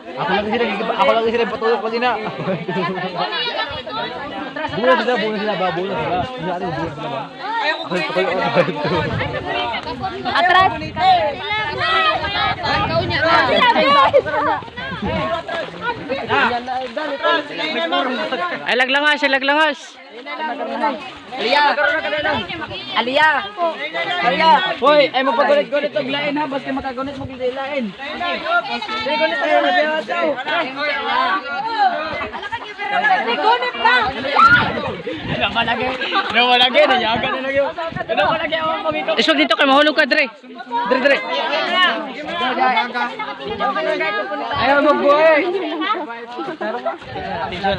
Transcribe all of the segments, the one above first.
Ako lagi sila patulog ko sila. Bulan sila ba? Bulan sila. Hindi natin bulan sila ba? Atras. Ay, laglangas, ay laglangas. Alia. Hoy, ay magpagulit-gulit og lain ha, basta makagunit mo gid lain. Sige, gulit tayo na biya daw. Gunit pa. Nawalagi na yaga na lagi. Nawalagi ako magiko. Isog dito kay mahulog ka, Dre. Dre. Ayaw mo boy.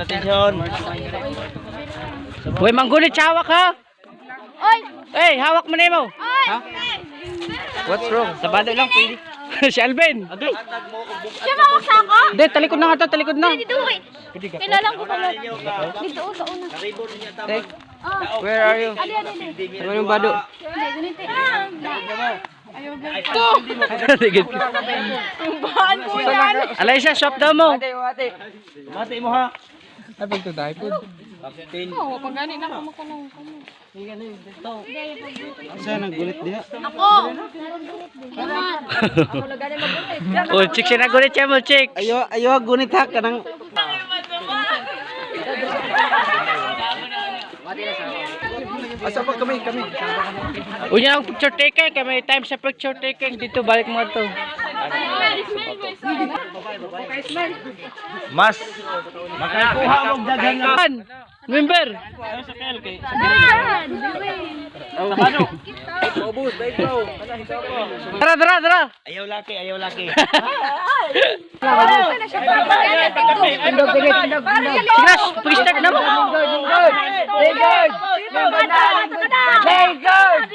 Attention. Hoy, manggunit sa hawak ha. Oy. Eh, hawak mo na mo. Oy. What's wrong? Sa bado lang, pwede. Si Alvin. Okay. Siya ba ako sa ako? Hindi, talikod na nga to, talikod na. Dito eh. Kailangan ko pala. Dito sa una. Where are you? Ali. Ano yung bado? Hindi, ganito. Baan ko yan. Alay siya, shop daw mo. Mati mo ha. Abig to die food. Oo, pag gani na ako makulong. Saan ang gulit diha? Ako. Ako lagani magulit. Oh, chick siya na gunit siya mo, chick. Ayo gunit ha kanang. Asa pa kami? Unya ang picture taking, kay may time sa picture taking dito, balik mo to. Mas makakuha mo daghan nga. Member. Obus, dai bro. Dara. Ayaw laki. Tindog. Siglas, pag-start na mo. Lingkod.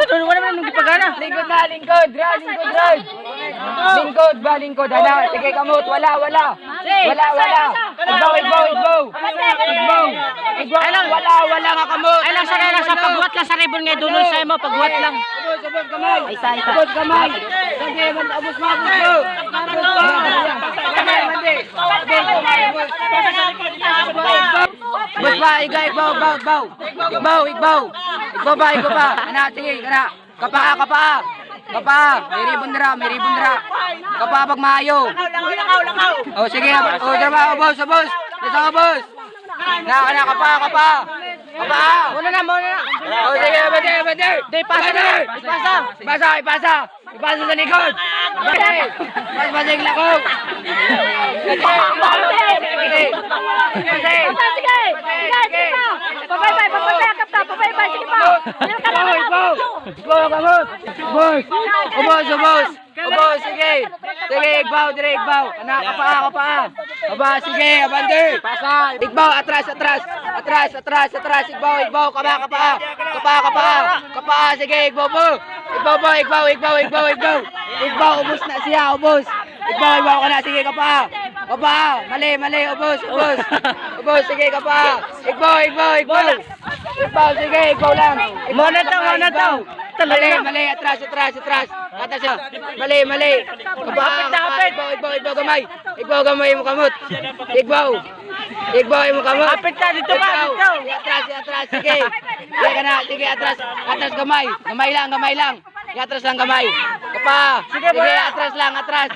Tutunan mo naman nung ipagana. Lingkod, hala. Sige kamot, wala. Igbaw, wala nga kamot. Ay lang sa pagbuhat lang sa ribbon ngay dulo sa mo, pagbuhat lang. Sabot kamay. Sabot kamay. Sige, abos mo. Bos ba, igbaw. Igbaw ba. Ana, sige, kana. Kapa. May ribon dira. Kapa pag maayo. Oh, sige. Oh, drama, boss. Nasa boss. Na, kapa. Muna na. Oh, sige, bade. Ipasa Ipasa sa likod. Pasa yung lakog. Sige. Papay, sige pa. Igbaw, kamot. Ubos, sige. Sige, igbaw. Anak, kapa. Aba, sige, abante. Igbaw, atras. Igbaw, kapa. Sige, igbaw mo. Igbaw, ubos na siya, ubos. Igbaw ka na, sige, kapa. Mali, ubos. Ubos, sige, kapa. Igbaw. Sige, igbaw lang. Muna to. Mali, atras. Kata siya. Mali. Kapa. Igbaw, gamay. Igbaw mo kamot. Igbaw mo kamot. Kapit ka dito ba? Atras, sige. Sige, atras. Atras, gamay. Gamay lang. Atras lang, gamay. Kapa. Sige, atras lang. Atras.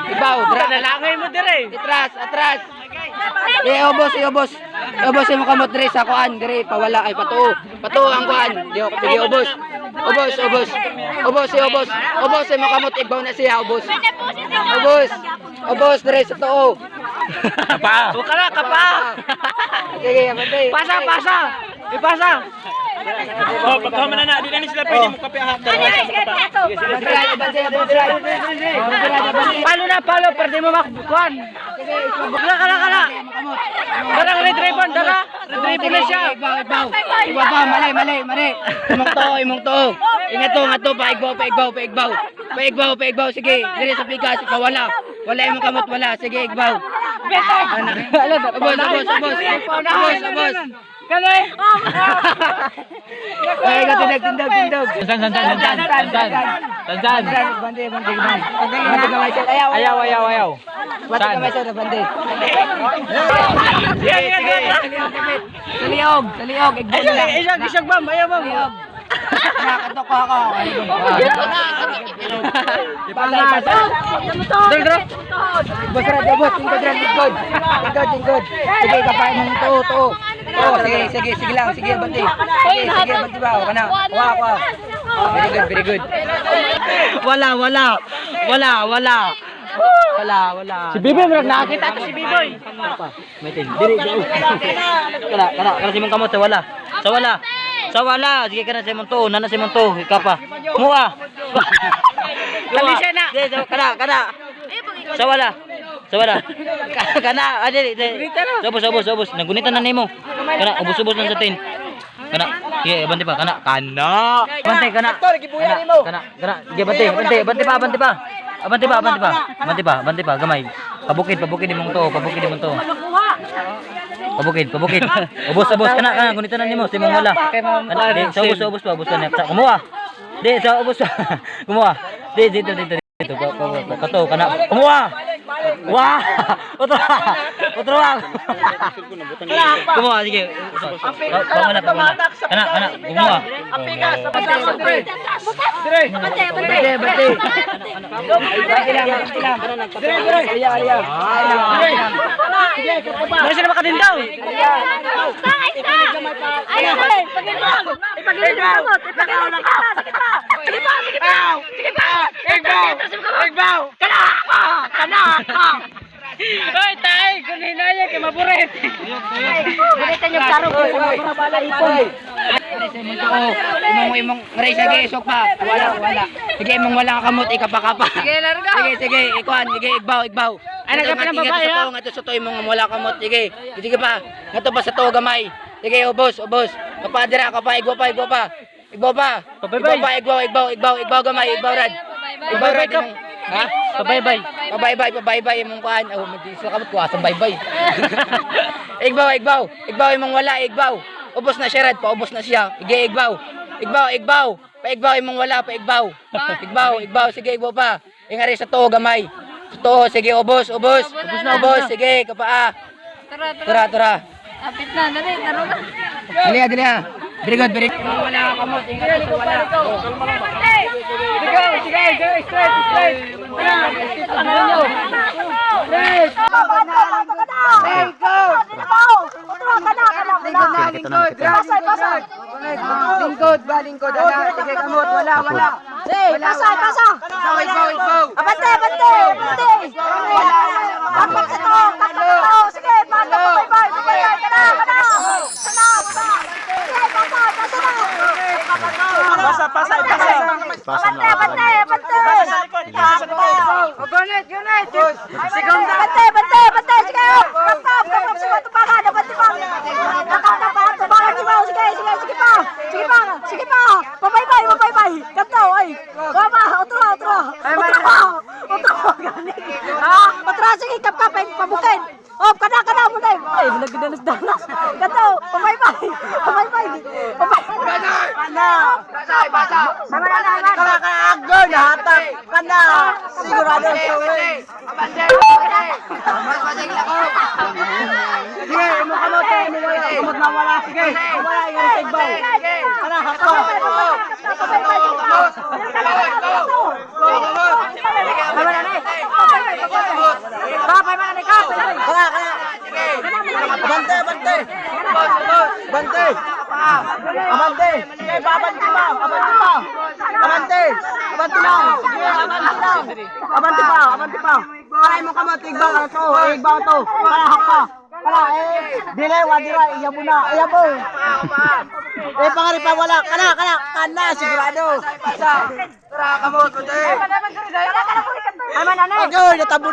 Igbaw. Nalangay mo dire. Atras. Ubos. Ubos mo kamot dire sa kuan, dire pawala ay patuo. Patuo ang kuan. Di ubos. Ubos mo kamot igbaw na siya, ubos. Ubos dire sa tuo. Kapa. Kapa. Sige, abante. Pasa. Ipasa. Oh, pagkama na di na sila pwede mo kape ahap. Palo, pwede mo makukuhan. Kala. Darang red ribbon na siya. Igbaw, mali. Imong to. Ingat to, paigbaw. Sige, dire sa pikas, wala. Wala imong kamot, wala. Sige, igbaw. Ubos. Kanay. Ay, tindog. San. Saan? Bante, bante, bante. Bante kamay sir. Ayaw. Ayaw. Bante Saan? kamay sir, bante. Sige. Sa liog. Igbon lang. Isag bam, ayaw bam. Liog. Nakatok ko ako. Ipangit. Dra. Bos red, bos. Tingkod red, tingkod. Sige, kapain mong to. Sige lang. Sige, bante. Sige, bante ba? O ka na. Kuha. Very good. Wala. Si Biboy, nakakita ko si Biboy. May tin. Diri, go. Kana si mong kamot sa wala. Sige kana si mong to, nana si mong to, ikapa. Mua. Dali siya na. Kana. Sa wala. Kana, adi. Ubos. Nagunitan na nimo. Kana, ubos lang sa tin. Kana. Sige, bante pa, kana. Bante, kana. Sige, bante pa. Gamay. Pabukid imong to. Pabukid. Ubos kana gunitan na nimo si mong wala. Kana, sa ubos na. Kumuha. Sa ubos. Kumuha. Dito. Kato kana. Kumuha. Wah! Utro. Kumuha, sige. Pamala. Kana. Kumuha. Bante. Dali siya na makadindaw. Hoy, tay, kunin na yan kay maburet. Imong ray sige sok pa. Wala. Sige imong wala ka kamot ikapa. Sige, ikuan, sige igbaw. Ano ka pa ng babae, ha? Ngato sa to imong wala ka kamot. Sige pa. Ngato pa sa to gamay. Sige ubos. Kapadira ka pa, igwa pa. Igbaw gamay, igbaw rad. Ha? Pabaybay imong kuan. Oh, magdiswa ka mo sa baybay. Igbaw imong wala, igbaw. Ubos na siya rad, paubos na siya. Ige igbaw. Paigbaw imong wala, paigbaw. Igbaw, sige igbaw pa. Ingari sa to gamay. Sa to, sige ubos. Sige kapaa. Tara. Apit na, dali, taro na. Dali ha. Very good. Wala ka mo, ingari sa wala. Lingkod. Sige kamot, wala. Pasa. Igbaw. Abante. Apat sa to. Sige, bye. Pasa na. Abante. Sige pa. Pabaybay. Kanto, ay. Baba, utro. Utro, sige, kapkapin, pabukin. Oh, kana mo na. Ay, nagdanas. Kanto, pabaybay. Basa. Agad, hatag. Kana, sigurado. Sige, mo kamot na wala. Sige. Wala ingari sa igbaw. Kana hakto. Abante pa. Para mo kamot igbaw to. Para hakto. Dile wadira iya muna. Ayabo. Pangari pa wala. Kana sigurado. Tara kamot. Ay mananay. Agoy natabo.